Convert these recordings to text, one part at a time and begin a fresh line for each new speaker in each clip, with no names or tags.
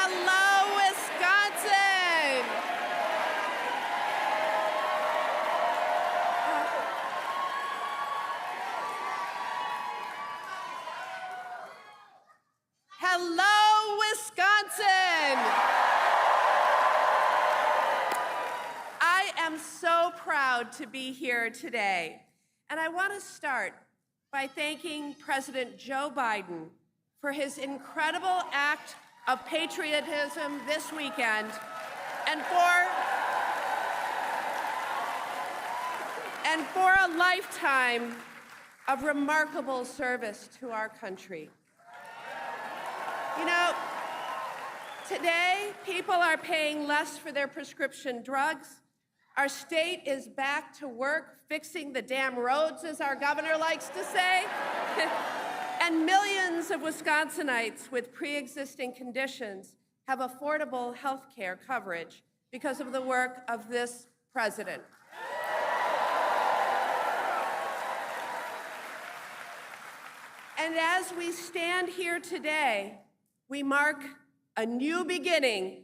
Hello, Wisconsin! Hello, Wisconsin! I am so proud to be here today, and I want to start by thanking President Joe Biden for his incredible act of patriotism this weekend and for a lifetime of remarkable service to our country. You know, today people are paying less for their prescription drugs. Our state is back to work fixing the damn roads, as our governor likes to say. And millions of Wisconsinites with pre-existing conditions have affordable health care coverage because of the work of this president. And as we stand here today, we mark a new beginning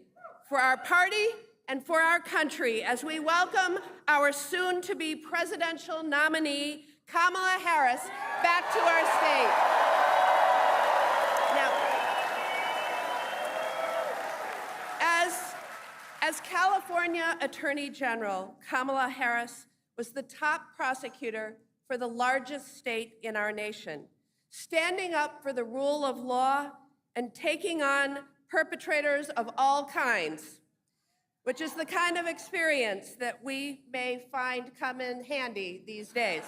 for our party and for our country as we welcome our soon-to-be presidential nominee, Kamala Harris, back to our state. Now, as California Attorney General, Kamala Harris was the top prosecutor for the largest state in our nation, standing up for the rule of law and taking on perpetrators of all kinds, which is the kind of experience that we may find come in handy these days.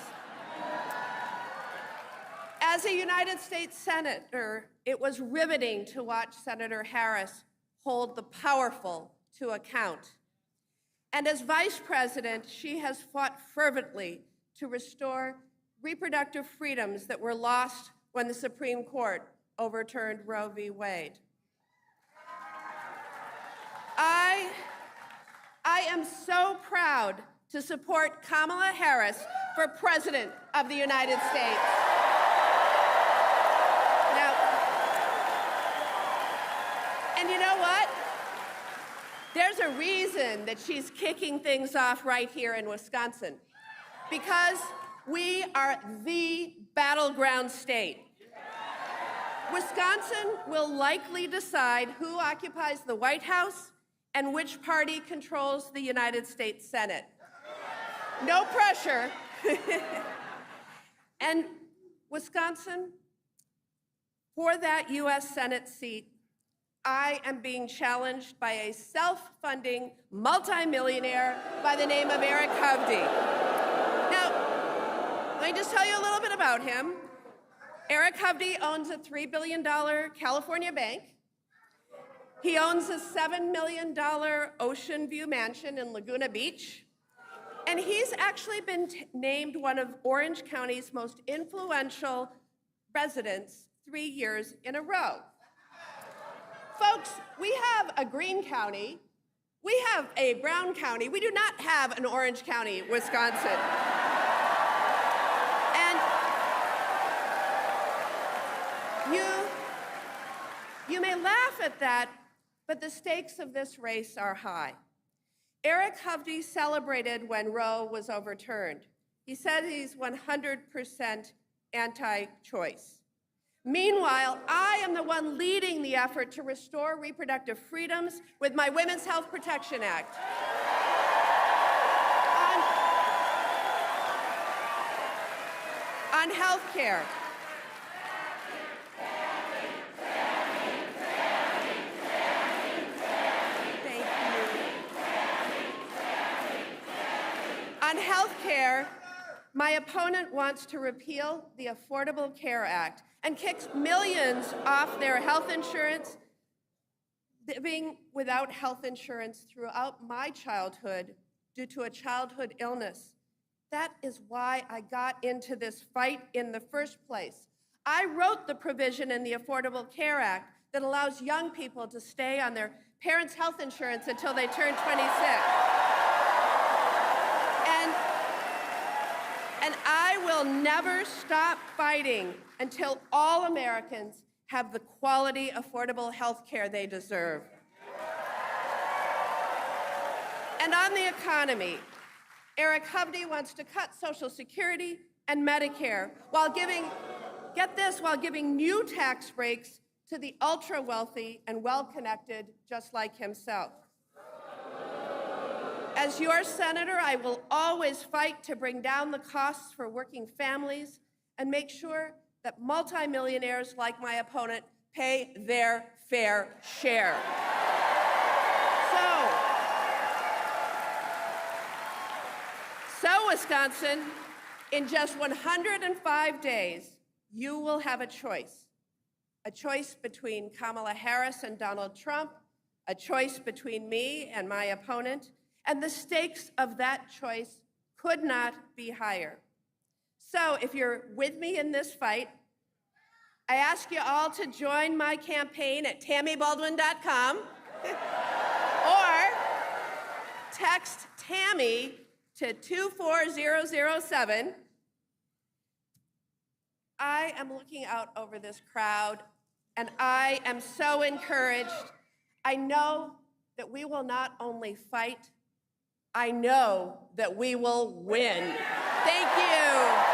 As a United States Senator, it was riveting to watch Senator Harris hold the powerful to account. And as Vice President, she has fought fervently to restore reproductive freedoms that were lost when the Supreme Court overturned Roe v. Wade. I am so proud to support Kamala Harris for President of the United States. Now, and you know what? There's a reason that she's kicking things off right here in Wisconsin, because we are the battleground state. Wisconsin will likely decide who occupies the White House and which party controls the United States Senate. No pressure. And Wisconsin, for that U.S. Senate seat, I am being challenged by a self-funding multimillionaire by the name of Eric Hovde. Now, let me just tell you a little bit about him. Eric Hovde owns a $3 billion California bank. He owns a $7 million Ocean View mansion in Laguna Beach. And he's actually been named one of Orange County's most influential residents 3 years in a row. Folks, we have a green county, we have a brown county, we do not have an Orange County, Wisconsin. And you may laugh at that, but the stakes of this race are high. Eric Hovde celebrated when Roe was overturned. He said he's 100% anti-choice. Meanwhile, I am the one leading the effort to restore reproductive freedoms with my Women's Health Protection Act. On health care. On health care, my opponent wants to repeal the Affordable Care Act and kicks millions off their health insurance. Living without health insurance throughout my childhood due to a childhood illness. That is why I got into this fight in the first place. I wrote the provision in the Affordable Care Act that allows young people to stay on their parents' health insurance until they turn 26. And I will never stop fighting until all Americans have the quality, affordable health care they deserve. And on the economy, Eric Hovde wants to cut Social Security and Medicare while giving, get this, while giving new tax breaks to the ultra-wealthy and well-connected just like himself. As your senator, I will always fight to bring down the costs for working families and make sure that multimillionaires like my opponent pay their fair share. So Wisconsin, in just 105 days, you will have a choice between Kamala Harris and Donald Trump, a choice between me and my opponent, and the stakes of that choice could not be higher. So if you're with me in this fight, I ask you all to join my campaign at tammybaldwin.com or text Tammy to 24007. I am looking out over this crowd, and I am so encouraged. I know that we will not only fight, I know that we will win. Thank you.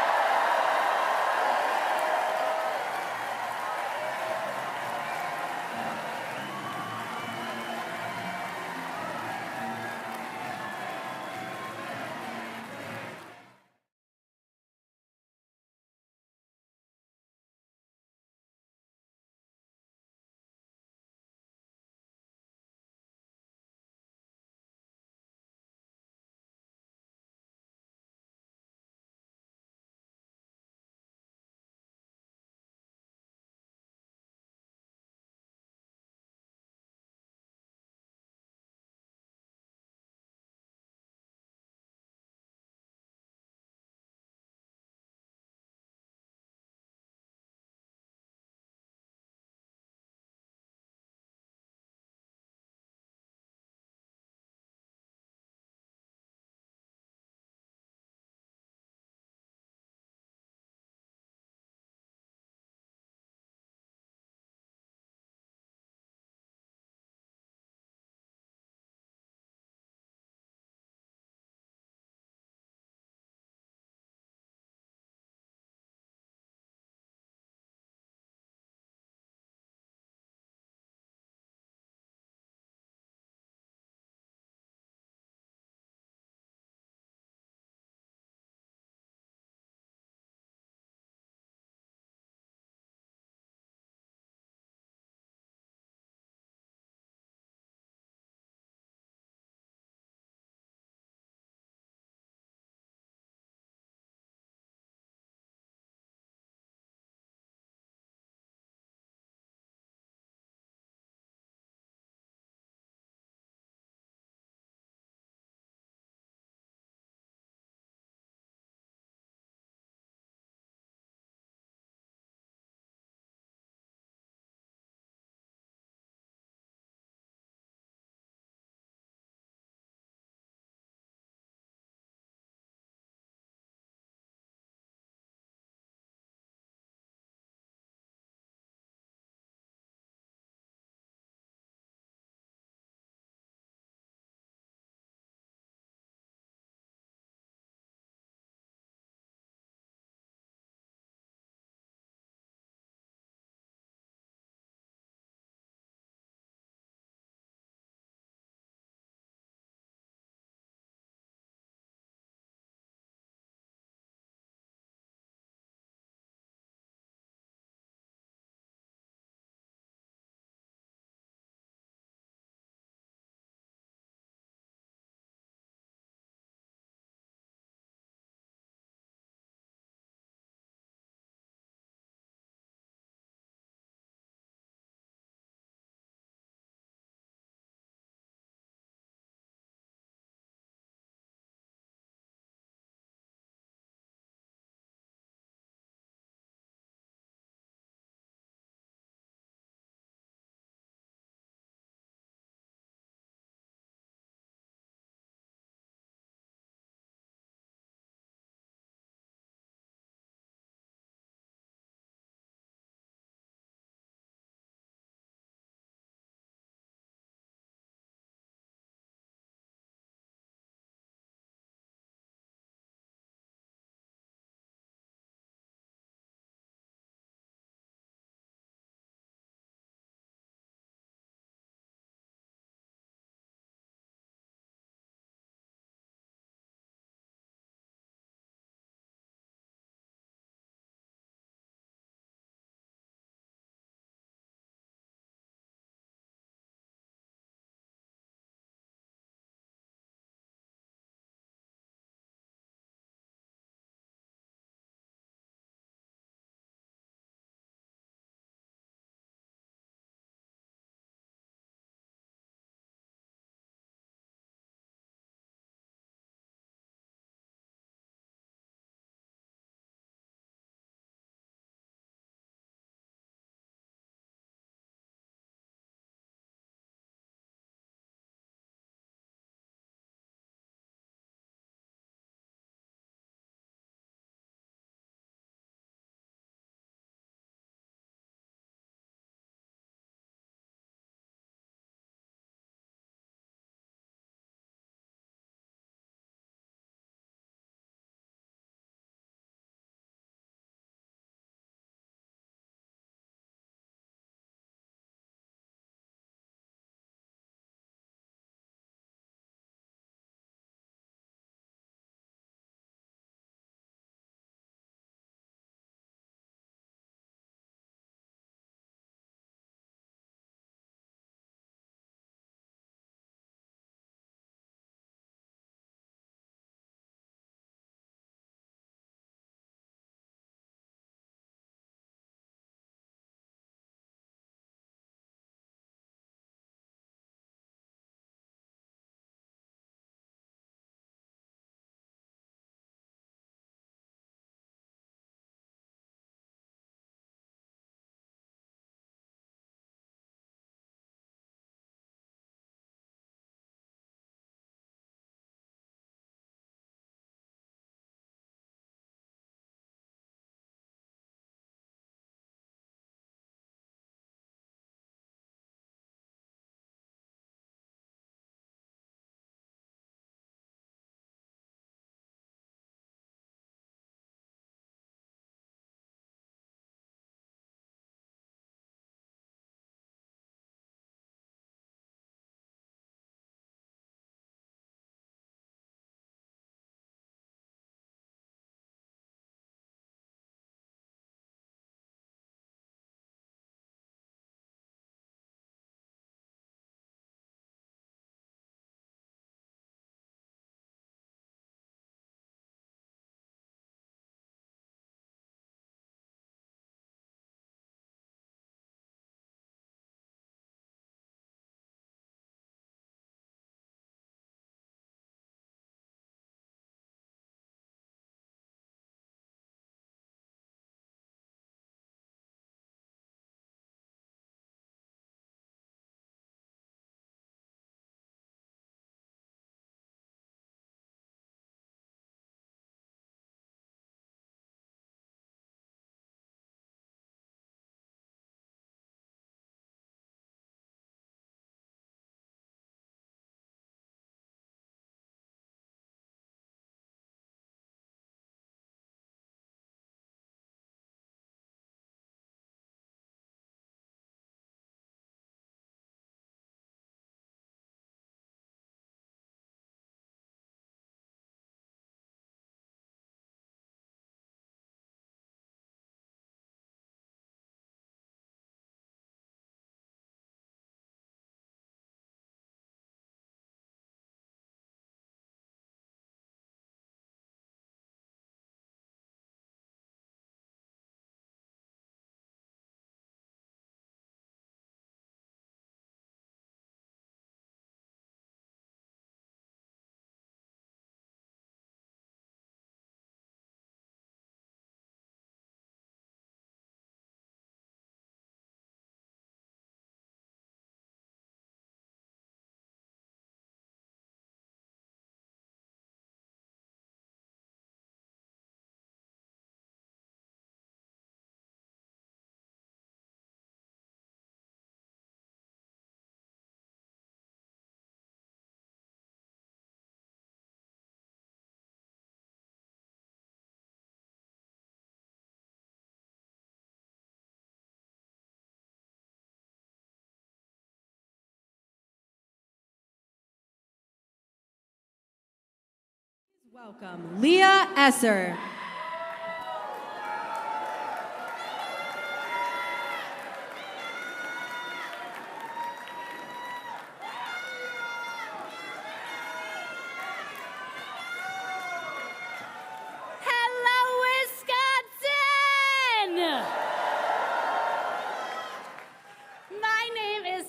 Welcome, Leah Esser.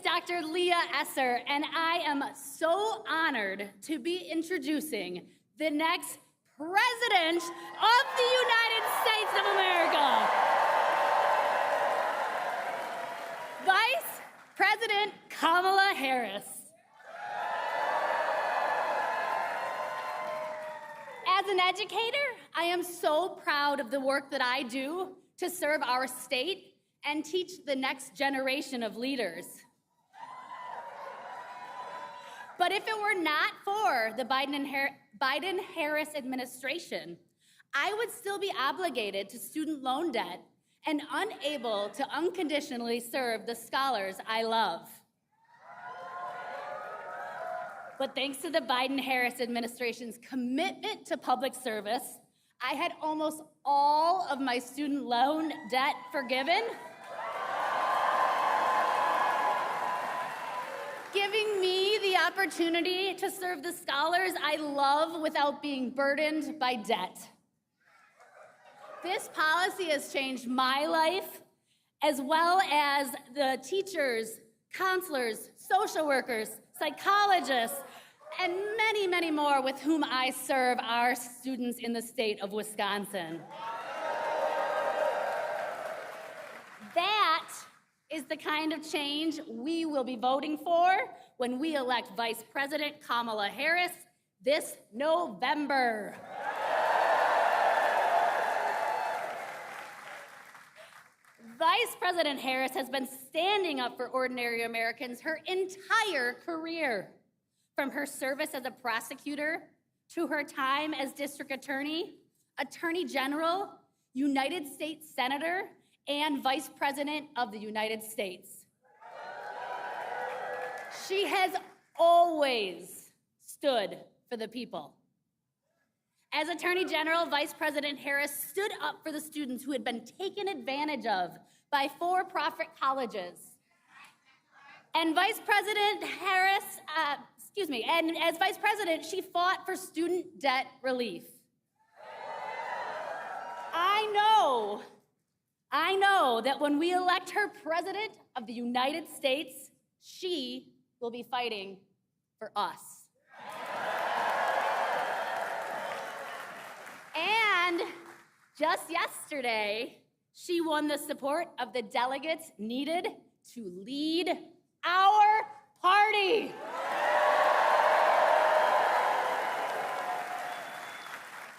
Dr. Leah Esser, and I am so honored to be introducing the next President of the United States of America. Vice President Kamala Harris. As an educator, I am so proud of the work that I do to serve our state and teach the next generation of leaders. But if it were not for the Biden-Harris administration, I would still be obligated to student loan debt and unable to unconditionally serve the scholars I love. But thanks to the Biden-Harris administration's commitment to public service, I had almost all of my student loan debt forgiven, giving me the opportunity to serve the scholars I love without being burdened by debt. This policy has changed my life, as well as the teachers, counselors, social workers, psychologists, and many, many more with whom I serve our students in the state of Wisconsin. That is the kind of change we will be voting for when we elect Vice President Kamala Harris this November. Vice President Harris has been standing up for ordinary Americans her entire career, from her service as a prosecutor to her time as district attorney, attorney general, United States Senator, and Vice President of the United States. She has always stood for the people. As Attorney General, Vice President Harris stood up for the students who had been taken advantage of by for-profit colleges. And Vice President Harris, and as Vice President, she fought for student debt relief. I know that when we elect her President of the United States, she will be fighting for us. And just yesterday, she won the support of the delegates needed to lead our party.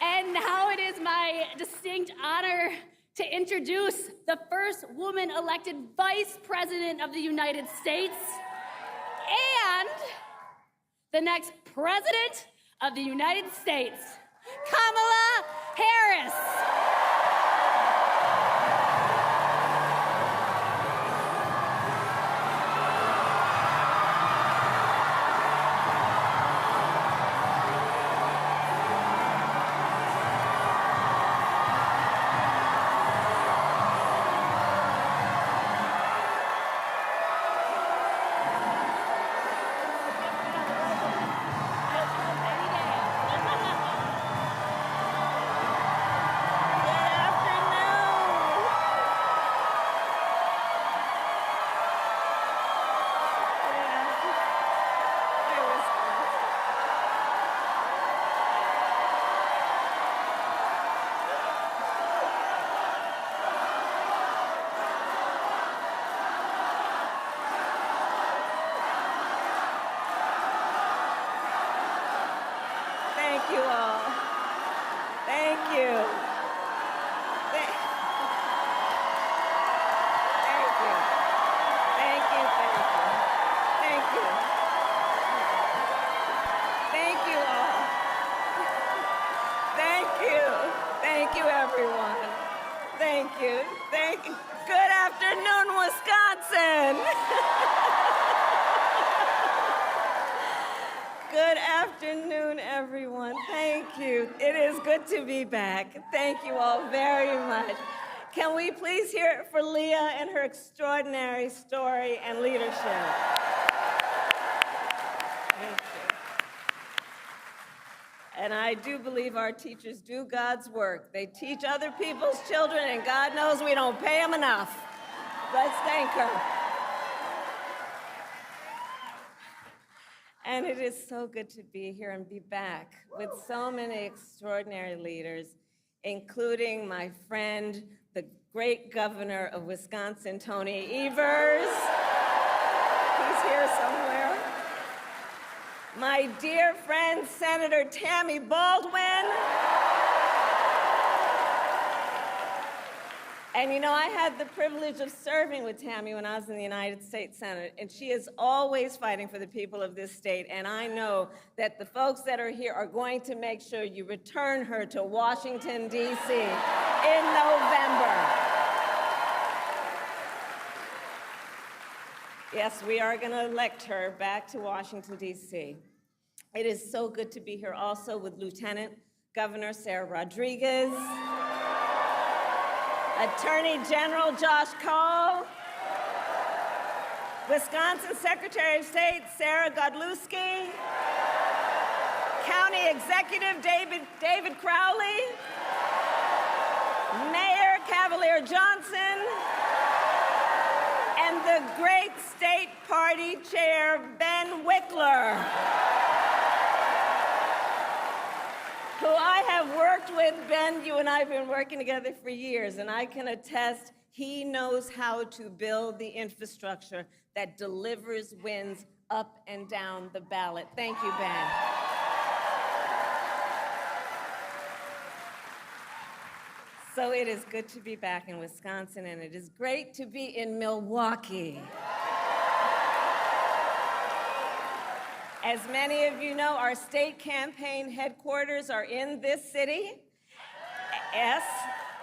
And now it is my distinct honor to introduce the first woman elected Vice President of the United States and the next President of the United States, Kamala Harris.
Thank you all. Thank you. Thank you. Thank you. Thank you. Thank you all. Thank you. Thank you, everyone. Thank you. Thank you. Good afternoon, Wisconsin. Good afternoon, everyone. Thank Thank you. It is good to be back. Thank you all very much. Can we please hear it for Leah and her extraordinary story and leadership? Thank you. And I do believe our teachers do God's work. They teach other people's children, and God knows we don't pay them enough. Let's thank her. And it is so good to be here and be back with so many extraordinary leaders, including my friend, the great governor of Wisconsin, Tony Evers. He's here somewhere. My dear friend, Senator Tammy Baldwin. And you know, I had the privilege of serving with Tammy when I was in the United States Senate, and she is always fighting for the people of this state, and I know that the folks that are here are going to make sure you return her to Washington, D.C. in November. Yes, we are going to elect her back to Washington, D.C. It is so good to be here also with Lieutenant Governor Sarah Rodriguez, Attorney General Josh Cole, Wisconsin Secretary of State Sarah Godlewski, County Executive David Crowley, Mayor Cavalier Johnson, and the great State Party Chair Ben Wickler, who I have worked with. Ben, you and I have been working together for years, and I can attest he knows how to build the infrastructure that delivers wins up and down the ballot. Thank you, Ben. So it is good to be back in Wisconsin, and it is great to be in Milwaukee. As many of you know, our state campaign headquarters are in this city. Yes,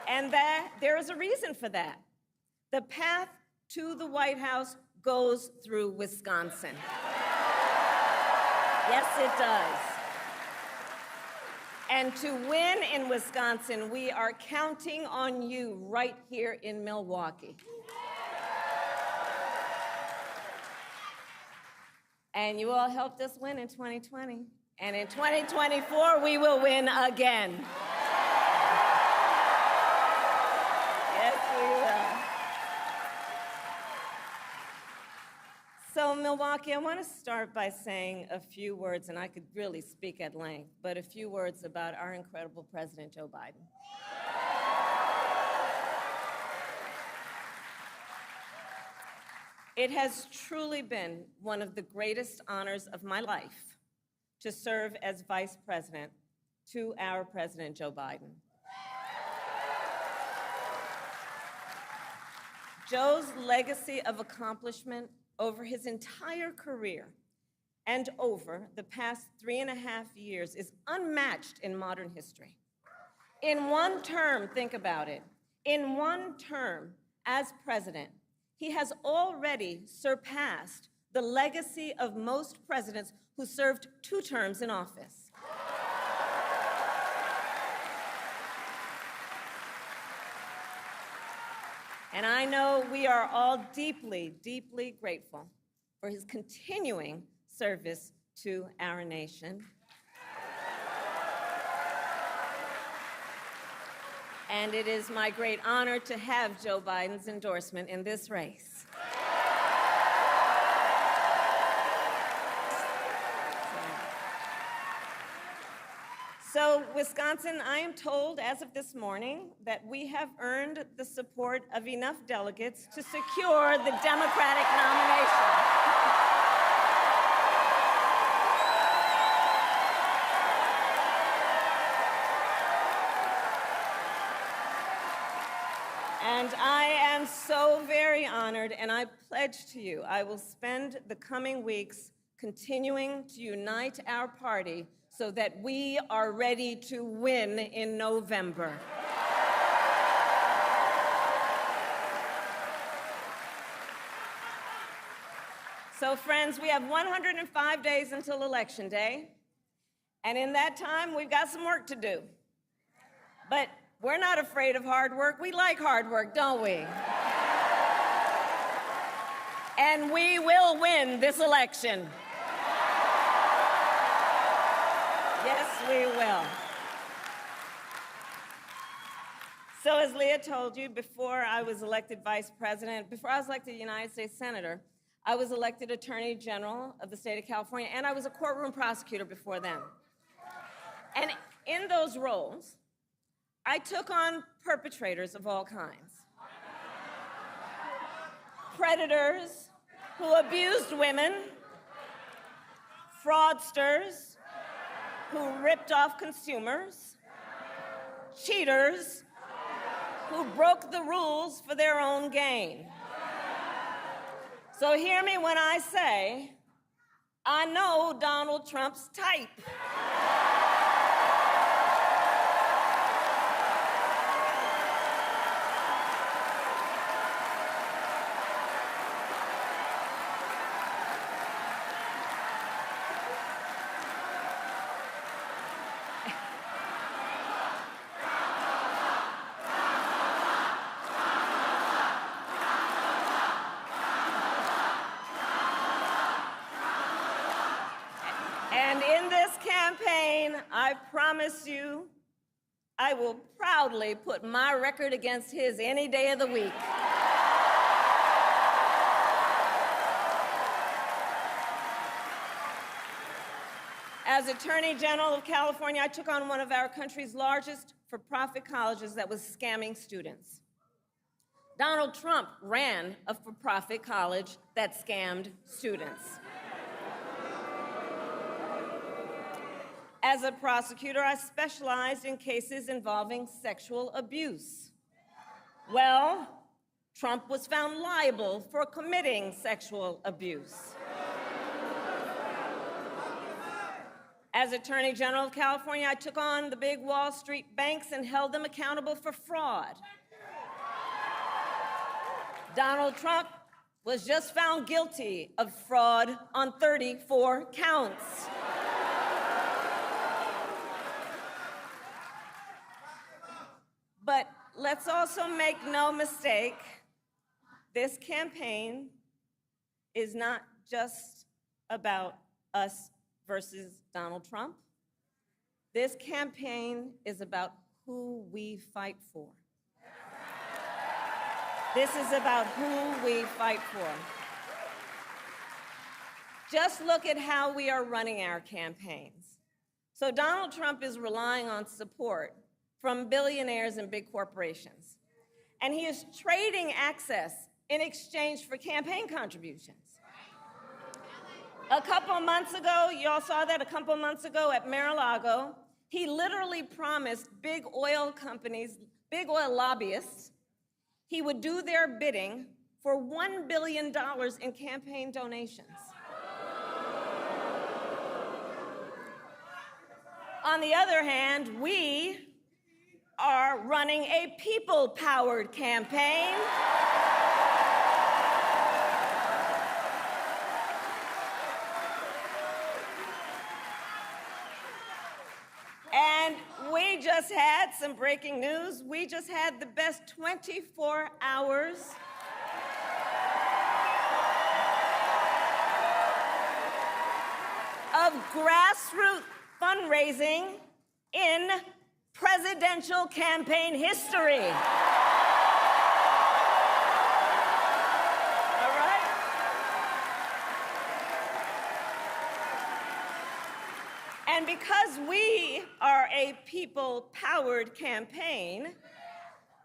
and there is a reason for that. The path to the White House goes through Wisconsin. Yes, it does. And to win in Wisconsin, we are counting on you right here in Milwaukee. And you all helped us win in 2020. And in 2024, we will win again. Yes, we will. So, Milwaukee, I want to start by saying a few words, and I could really speak at length, but a few words about our incredible President Joe Biden. It has truly been one of the greatest honors of my life to serve as Vice President to our President Joe Biden. Joe's legacy of accomplishment over his entire career and over the past 3.5 years is unmatched in modern history. In one term, think about it, in one term as president, he has already surpassed the legacy of most presidents who served 2 terms in office. And I know we are all deeply, deeply grateful for his continuing service to our nation. And it is my great honor to have Joe Biden's endorsement in this race. So, Wisconsin, I am told as of this morning that we have earned the support of enough delegates to secure the Democratic nomination. And I am so very honored, and I pledge to you, I will spend the coming weeks continuing to unite our party so that we are ready to win in November. So, friends, we have 105 days until Election Day. And in that time, we've got some work to do. But we're not afraid of hard work. We like hard work, don't we? And we will win this election. Yes, we will. So as Leah told you, before I was elected vice president, before I was elected United States Senator, I was elected Attorney General of the state of California, and I was a courtroom prosecutor before then. And in those roles, I took on perpetrators of all kinds. Predators who abused women, fraudsters who ripped off consumers, cheaters who broke the rules for their own gain. So hear me when I say, I know Donald Trump's type. And in this campaign, I promise you, I will proudly put my record against his any day of the week. As Attorney General of California, I took on one of our country's largest for-profit colleges that was scamming students. Donald Trump ran a for-profit college that scammed students. As a prosecutor, I specialized in cases involving sexual abuse. Well, Trump was found liable for committing sexual abuse. As Attorney General of California, I took on the big Wall Street banks and held them accountable for fraud. Donald Trump was just found guilty of fraud on 34 counts. But let's also make no mistake, this campaign is not just about us versus Donald Trump. This campaign is about who we fight for. This is about who we fight for. Just look at how we are running our campaigns. So Donald Trump is relying on support from billionaires and big corporations. And he is trading access in exchange for campaign contributions. A couple months ago, y'all saw that a couple months ago at Mar-a-Lago, he literally promised big oil companies, big oil lobbyists, he would do their bidding for $1 billion in campaign donations. On the other hand, we are running a people-powered campaign. And we just had some breaking news. We just had the best 24 hours of grassroots fundraising in presidential campaign history. All right? And because we are a people-powered campaign,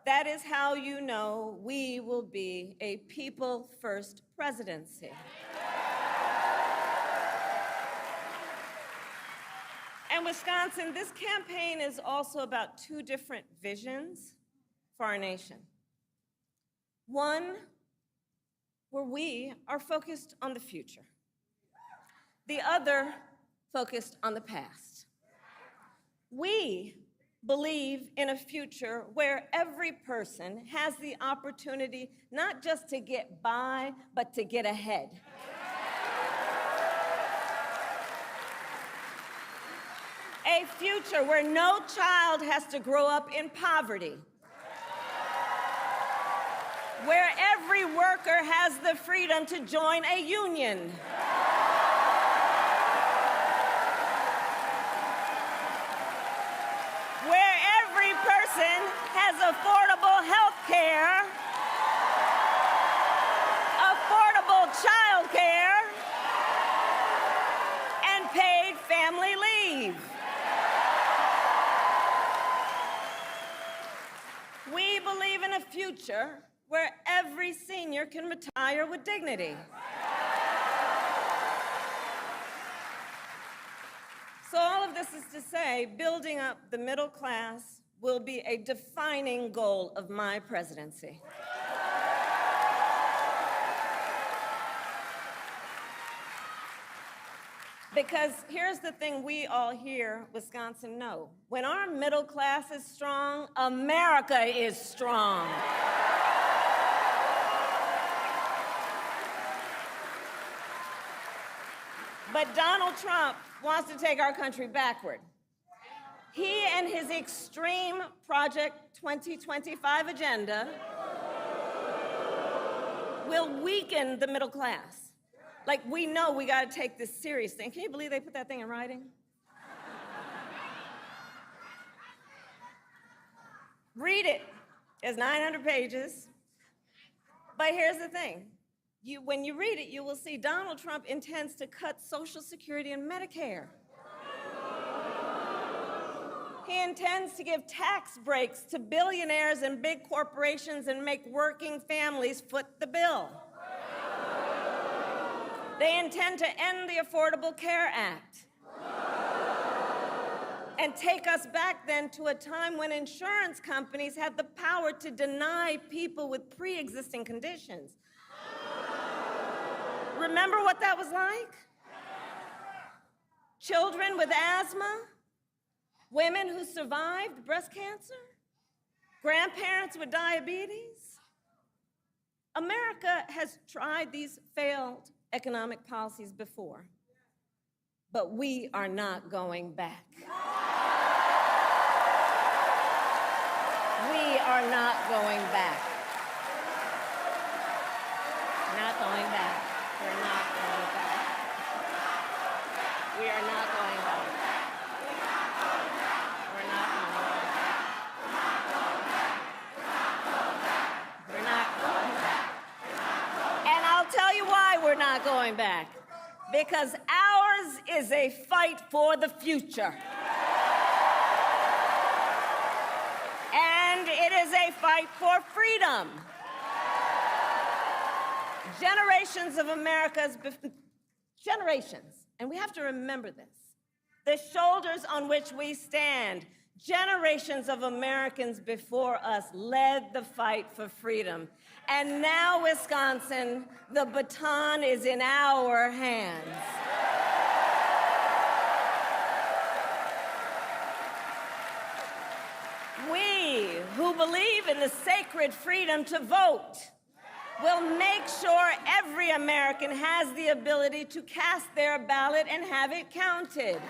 that is how you know we will be a people-first presidency. And Wisconsin, this campaign is also about two different visions for our nation. One, where we are focused on the future. The other, focused on the past. We believe in a future where every person has the opportunity not just to get by, but to get ahead. A future where no child has to grow up in poverty. Where every worker has the freedom to join a union. Where every person has affordable health care, affordable child care, and paid family leave. We believe in a future where every senior can retire with dignity. So all of this is to say, building up the middle class will be a defining goal of my presidency. Because here's the thing we all here, Wisconsin, know. When our middle class is strong, America is strong. But Donald Trump wants to take our country backward. He and his extreme Project 2025 agenda will weaken the middle class. Like, we know we got to take this seriously. And can you believe they put that thing in writing? Read it. It's 900 pages. But here's the thing. When you read it, you will see Donald Trump intends to cut Social Security and Medicare. He intends to give tax breaks to billionaires and big corporations and make working families foot the bill. They intend to end the Affordable Care Act and take us back then to a time when insurance companies had the power to deny people with pre-existing conditions. Remember what that was like? Children with asthma, women who survived breast cancer, grandparents with diabetes. America has tried these failed economic policies before, but we are not going back. We are not going back. Not going back. We're not going back. We are not going back. We're not going back. We're not going back. And I'll tell you why we're not going back. Because ours is a fight for the future. And it is a fight for freedom. Generations of America's, generations, and we have to remember this, the shoulders on which we stand, generations of Americans before us led the fight for freedom. And now, Wisconsin, the baton is in our hands. We, who believe in the sacred freedom to vote, will make sure every American has the ability to cast their ballot and have it counted.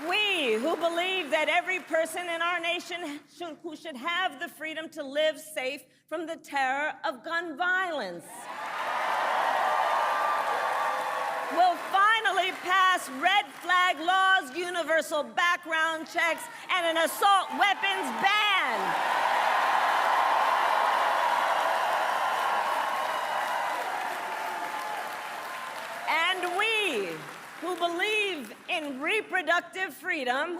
We, who believe that every person in our nation who should have the freedom to live safe from the terror of gun violence, will finally pass red flag laws, universal background checks, and an assault weapons ban. And we, who believe in reproductive freedom,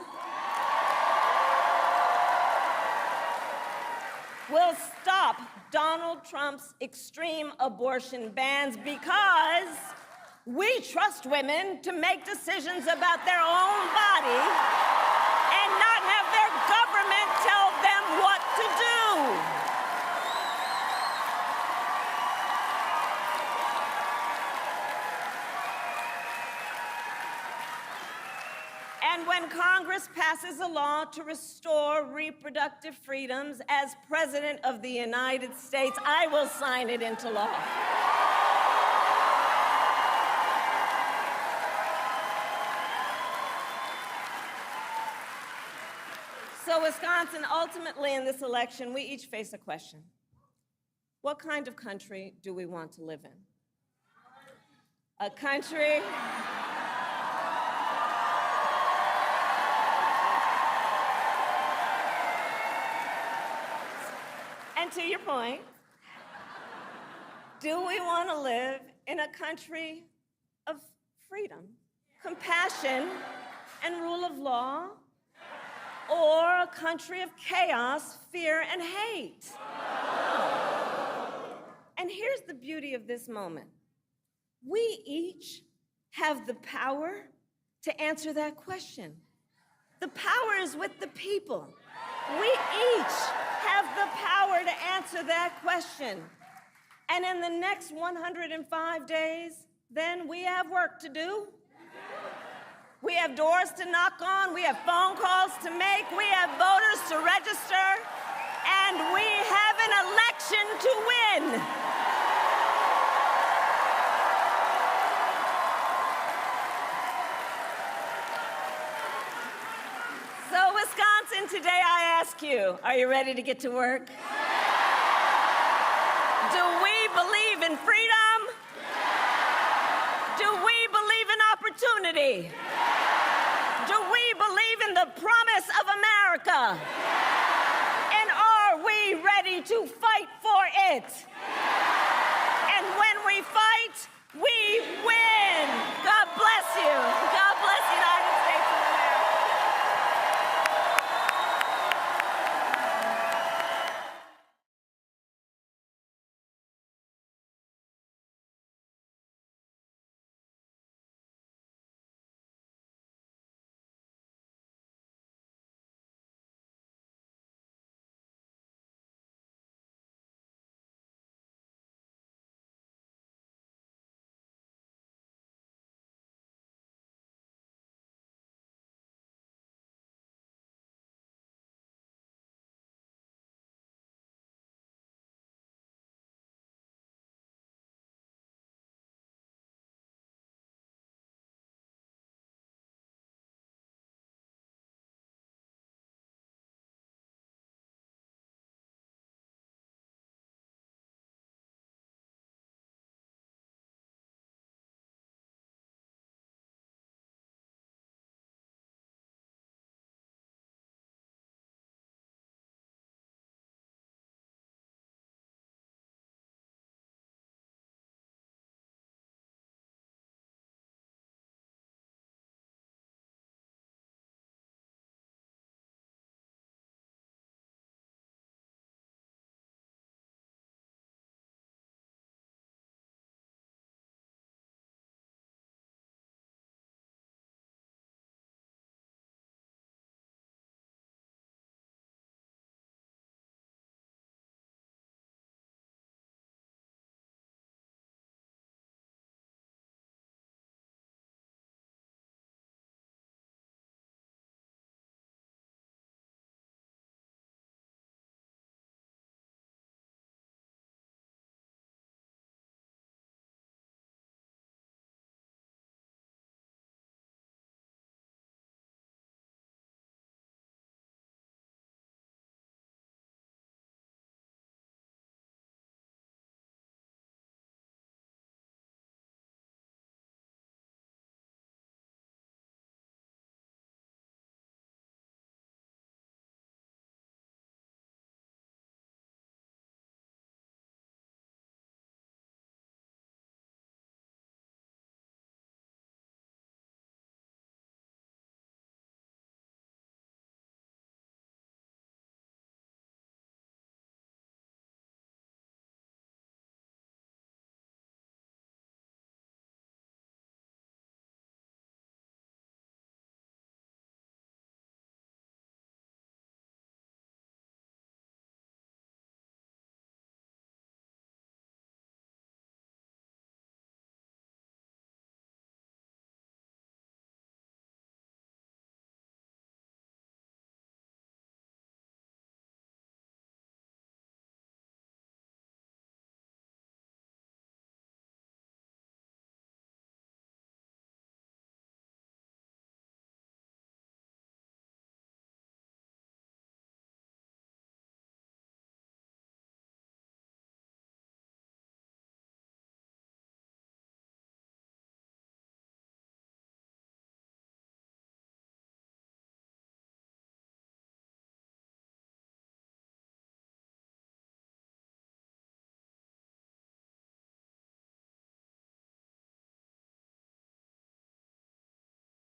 will stop Donald Trump's extreme abortion bans because we trust women to make decisions about their own body and not have their government tell them what to do. And when Congress passes a law to restore reproductive freedoms, as President of the United States, I will sign it into law. So, Wisconsin, ultimately in this election, we each face a question. What kind of country do we want to live in? A country and to your point, do we want to live in a country of freedom, compassion, and rule of law, or a country of chaos, fear, and hate? And here's the beauty of this moment. We each have the power to answer that question. The power is with the people. We each have the power to answer that question. And in the next 105 days, then we have work to do. We have doors to knock on, we have phone calls to make, we have voters to register, and we have an election to win. So, Wisconsin, today I ask you, are you ready to get to work? Do we believe in freedom? Do we believe in opportunity? Do we believe in the promise of America? And are we ready to fight for it?